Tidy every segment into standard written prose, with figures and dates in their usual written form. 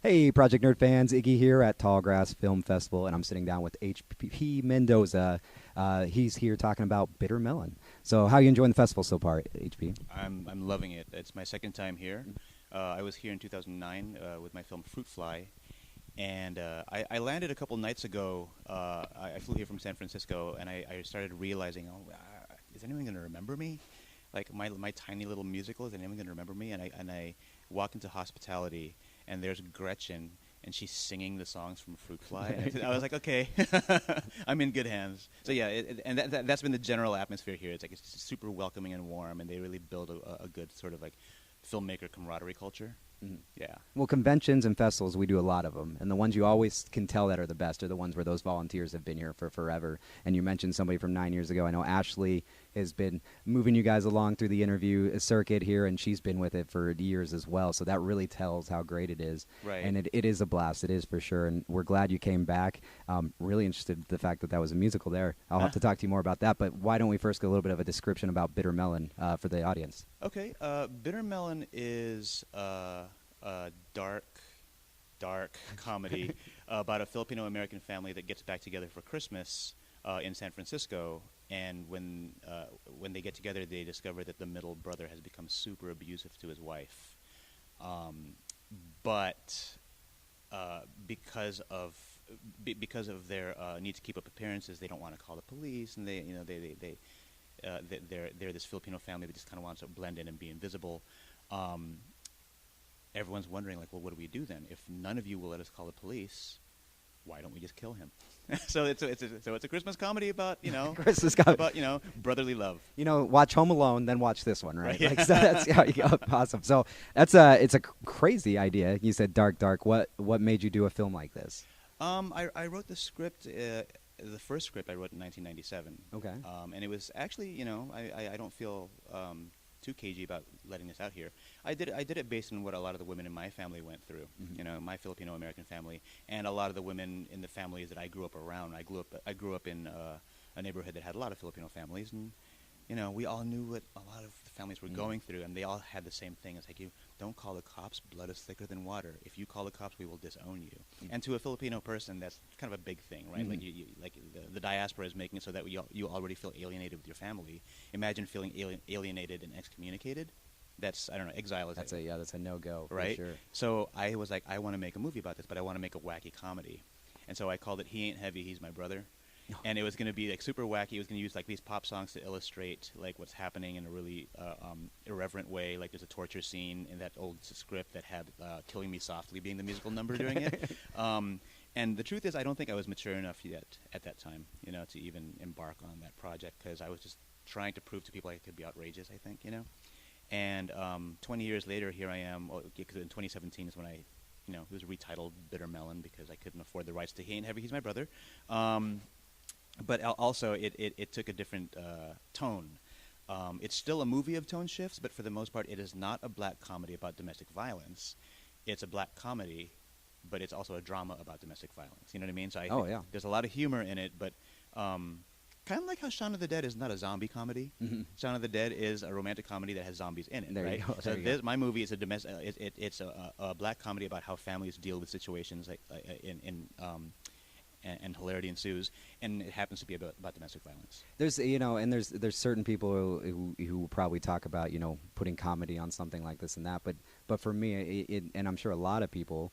Hey, Project Nerd fans, Iggy here at Tallgrass Film Festival, and I'm sitting down with HP Mendoza. He's here talking about Bitter Melon. So, how are you enjoying the festival so far, HP? I'm loving it. It's my second time here. I was here in 2009 with my film Fruit Fly, and I landed a couple nights ago. I flew here from San Francisco, and I started realizing, is anyone going to remember me? Like my tiny little musical, is anyone going to remember me? And I walk into hospitality, and there's Gretchen, and she's singing the songs from Fruit Fly. And I was like, okay, I'm in good hands. So yeah, that's been the general atmosphere here. It's like it's super welcoming and warm, and they really build a good sort of like filmmaker camaraderie culture. Yeah. Well, conventions and festivals, we do a lot of them, and the ones you always can tell that are the best are the ones where those volunteers have been here for forever. And you mentioned somebody from 9 years ago. I know Ashley has been moving you guys along through the interview circuit here, and she's been with it for years as well. So that really tells how great it is. Right. And it is a blast. It is for sure. And we're glad you came back. Really interested in the fact that that was a musical there. I'll have to talk to you more about that. But why don't we first get a little bit of a description about Bitter Melon for the audience? Okay. Bitter Melon is a dark comedy about a Filipino-American family that gets back together for Christmas in San Francisco. And when they get together, they discover that the middle brother has become super abusive to his wife. But because of their need to keep up appearances, they don't want to call the police, and they're this Filipino family that just kind of wants to blend in and be invisible. Everyone's wondering, like, well, what do we do then? If none of you will let us call the police, why don't we just kill him? So it's a Christmas comedy about brotherly love. Watch Home Alone, then watch this one, right? Yeah. Like, so that's how you go. Awesome. So it's a crazy idea. You said dark. What made you do a film like this? I wrote the script. The first script I wrote in 1997. Okay. And it was actually, I don't feel too cagey about letting this out here. I did it based on what a lot of the women in my family went through. My Filipino-American family, and a lot of the women in the families that I grew up around. I grew up in a neighborhood that had a lot of Filipino families, and we all knew what a lot of the families were going through, and they all had the same thing. It's like, you don't call the cops. Blood is thicker than water. If you call the cops, we will disown you. And to a Filipino person, that's kind of a big thing, right? Like the diaspora is making it so that you already feel alienated with your family. Imagine feeling alienated and excommunicated. That's, I don't know, exile is That's a no-go, right? for sure. So I was like, I want to make a movie about this, but I want to make a wacky comedy. And so I called it He Ain't Heavy, He's My Brother. And it was going to be like super wacky. It was going to use like these pop songs to illustrate like what's happening in a really irreverent way. Like there's a torture scene in that old script that had "Killing Me Softly" being the musical number during it. And the truth is, I don't think I was mature enough yet at that time, to even embark on that project, because I was just trying to prove to people I could be outrageous. I think, And 20 years later, here I am. Because in 2017 is when it was retitled Bitter Melon because I couldn't afford the rights to He Ain't Heavy, He's My Brother. But also, it took a different tone. It's still a movie of tone shifts, but for the most part, it is not a black comedy about domestic violence. It's a black comedy, but it's also a drama about domestic violence. You know what I mean? So I think there's a lot of humor in it, but kind of like how Shaun of the Dead is not a zombie comedy. Shaun of the Dead is a romantic comedy that has zombies in it. There right? you go. So my movie is it's a black comedy about how families deal with situations like and hilarity ensues, and it happens to be about domestic violence. There's there's certain people who will probably talk about putting comedy on something like this and that, but for me, and I'm sure a lot of people,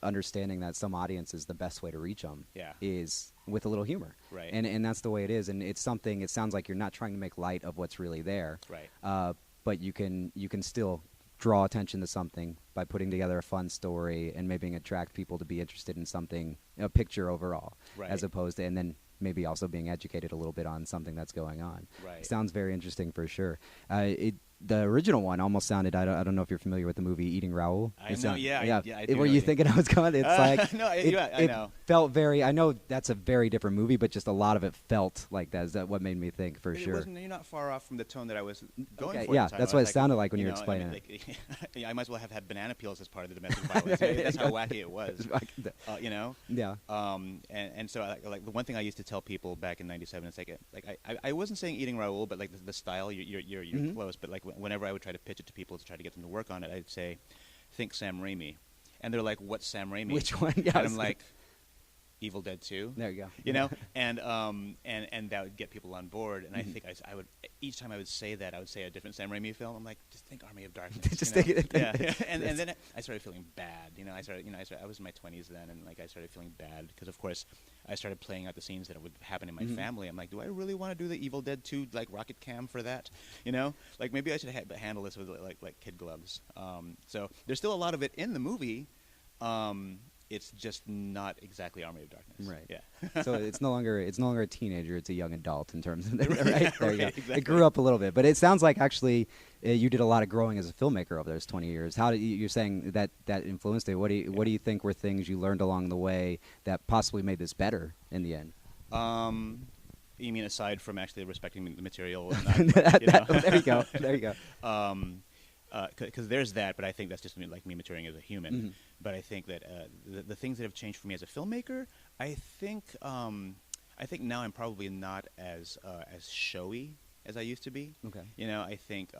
understanding that some audiences the best way to reach them is with a little humor, Right. And that's the way it is, and it's something. It sounds like you're not trying to make light of what's really there, Right. but you can still draw attention to something by putting together a fun story and maybe attract people to be interested in something, a picture overall, Right. as opposed to, and then maybe also being educated a little bit on something that's going on. Right. Sounds very interesting for sure. The original one almost sounded, I don't know if you're familiar with the movie Eating Raoul. I know, yeah, I do Were know you it. thinking I was going? It's like, No, I know. It felt very, I know that's a very different movie, but just a lot of it felt like that. Is that what made me think for sure? You're not far off from the tone that I was going Okay, for. yeah, at the time. that's I what was it sounded like when you were explaining it. I might as well have had banana peels as part of the domestic violence. That's how wacky it was. Yeah. And so like the one thing I used to tell people back in '97 is like I wasn't saying Eating Raoul, but like the style you're close. But like whenever I would try to pitch it to people to try to get them to work on it, I'd say, think Sam Raimi. and they're like, "What's Sam Raimi?" Which one? Yeah, and I'm like, Evil Dead 2. There you go. You know, and that would get people on board. And I Mm-hmm. think I would each time I would say that, I would say a different Sam Raimi film. I'm like, just think Army of Darkness. Just you know? think it. Yeah. And then I started feeling bad. You know, I was in my 20s then, and like I started feeling bad because of course I started playing out the scenes that would happen in my family. I'm like, do I really want to do the Evil Dead 2 like rocket cam for that? You know, like maybe I should handle this with like kid gloves. So there's still a lot of it in the movie. It's just not exactly Army of Darkness. Right. Yeah. So it's no longer a teenager; it's a young adult in terms of that. Right. Yeah, There you go. exactly. It grew up a little bit, but it sounds like actually you did a lot of growing as a filmmaker over those 20 years. How did you're saying that influenced it? What do you think were things you learned along the way that possibly made this better in the end? You mean aside from actually respecting the material? And not, There you go. There you go. Because there's that, but I think that's just like me maturing as a human. Mm-hmm. But I think that the things that have changed for me as a filmmaker, I think now I'm probably not as showy as I used to be. Okay. You know, I think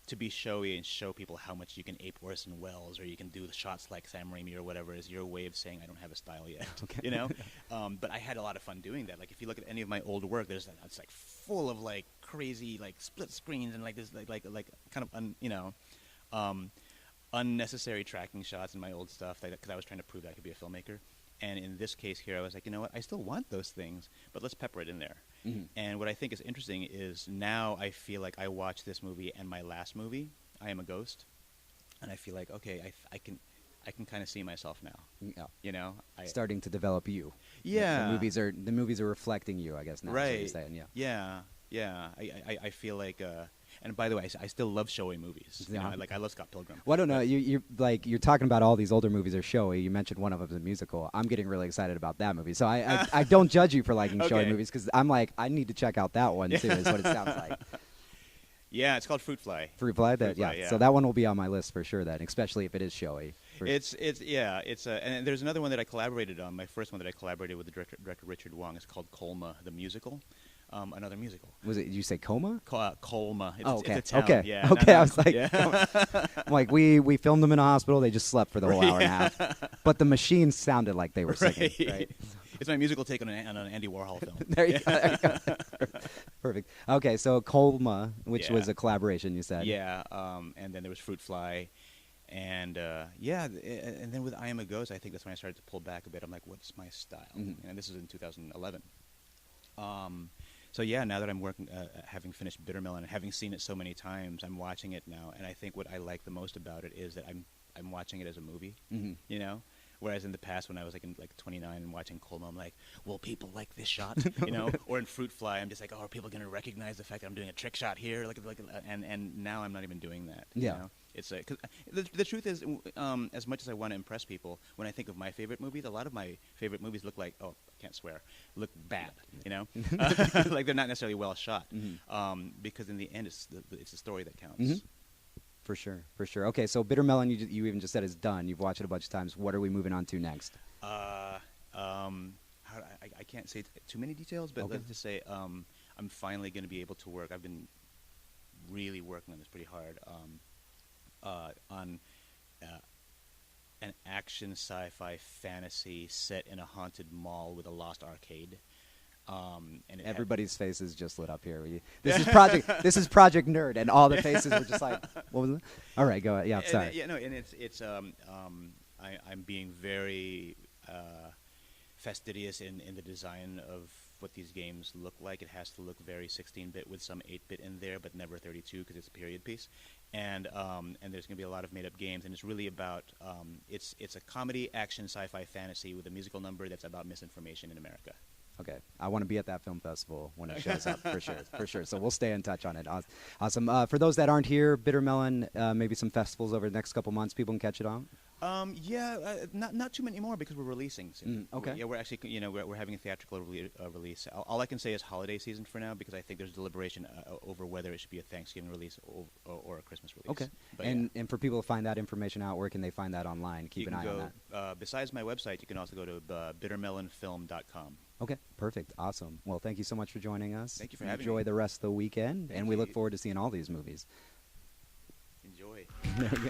to be showy and show people how much you can ape Orson Welles or you can do the shots like Sam Raimi or whatever is your way of saying I don't have a style yet. Okay. You know, but I had a lot of fun doing that. Like if you look at any of my old work, it's like full of like crazy like split screens and like this like kind of unnecessary tracking shots in my old stuff because I was trying to prove that I could be a filmmaker. And in this case here, I was like, you know what? I still want those things, but let's pepper it in there. Mm-hmm. And what I think is interesting is now I feel like I watch this movie and my last movie, I Am a Ghost, and I feel like, okay, I can kind of see myself now. Yeah. You know, Starting to develop you. Yeah. The movies are reflecting you, I guess. Now, right. Is what you're saying. Yeah. Yeah. I feel like. And by the way, I still love showy movies. You know, I love Scott Pilgrim. Well, I don't know. You're talking about all these older movies are showy. You mentioned one of them is a musical. I'm getting really excited about that movie. So I don't judge you for liking showy Okay. movies because I'm like I need to check out that one too. Is what it sounds like. Yeah, it's called Fruit Fly. Fruit Fly. Yeah. So that one will be on my list for sure. Then, especially if it is showy. It's and there's another one that I collaborated on. My first one that I collaborated with the director Richard Wong is called Colma the Musical. Another musical. Was it? Did you say Coma? Colma. Okay. It's a town. Okay. Yeah, okay. no. I was like, Yeah. I'm like we filmed them in a hospital. They just slept for the whole hour and a half. But the machines sounded like they were singing. Right. It's my musical take on an Andy Warhol film. There you go. Perfect. Okay, so Colma, which Yeah. was a collaboration, you said. Yeah. And then there was Fruit Fly. And and then with I Am a Ghost, I think that's when I started to pull back a bit. I'm like, what's my style? Mm-hmm. And this is in 2011. So yeah, now that I'm working, having finished Bitter Melon and having seen it so many times, I'm watching it now, and I think what I like the most about it is that I'm watching it as a movie. Mm-hmm. You know, whereas in the past when I was like 29 and watching Colma, I'm like, will people like this shot? You know, or in Fruit Fly, I'm just like, oh, are people going to recognize the fact that I'm doing a trick shot here? And now I'm not even doing that. Yeah. You know? It's cause the truth is, as much as I want to impress people, when I think of my favorite movies, a lot of my favorite movies look like, I can't swear, look bad, you know, like they're not necessarily well shot, because in the end, it's the story that counts. Mm-hmm. For sure. Okay, so Bitter Melon, you even just said is done. You've watched it a bunch of times. What are we moving on to next? I can't say too many details, but Okay. let's just say I'm finally going to be able to work. I've been really working on this pretty hard. On an action sci-fi fantasy set in a haunted mall with a lost arcade. And Everybody's faces just lit up here. This is Project Nerd, and all the faces were just like, what was it? All right, go ahead. Yeah, sorry. I'm being very fastidious in the design of what these games look like. It has to look very 16-bit with some 8-bit in there, but never 32 because it's a period piece. And there's going to be a lot of made-up games, and it's really about it's a comedy, action, sci-fi, fantasy with a musical number that's about misinformation in America. Okay, I want to be at that film festival when it shows up for sure. So we'll stay in touch on it. Awesome. For those that aren't here, Bitter Melon, maybe some festivals over the next couple months. People can catch it on. Not too many more because we're releasing soon. Okay. We're actually we're having a theatrical release. All I can say is holiday season for now because I think there's deliberation over whether it should be a Thanksgiving release or a Christmas release. Okay. But and for people to find that information out, where can they find that online? Keep an eye on that. Besides my website, you can also go to bittermelonfilm.com. Okay, perfect, awesome. Well, thank you so much for joining us. Thank you for having me. Enjoy the rest of the weekend, and we look forward to seeing all these movies. Enjoy. There we go.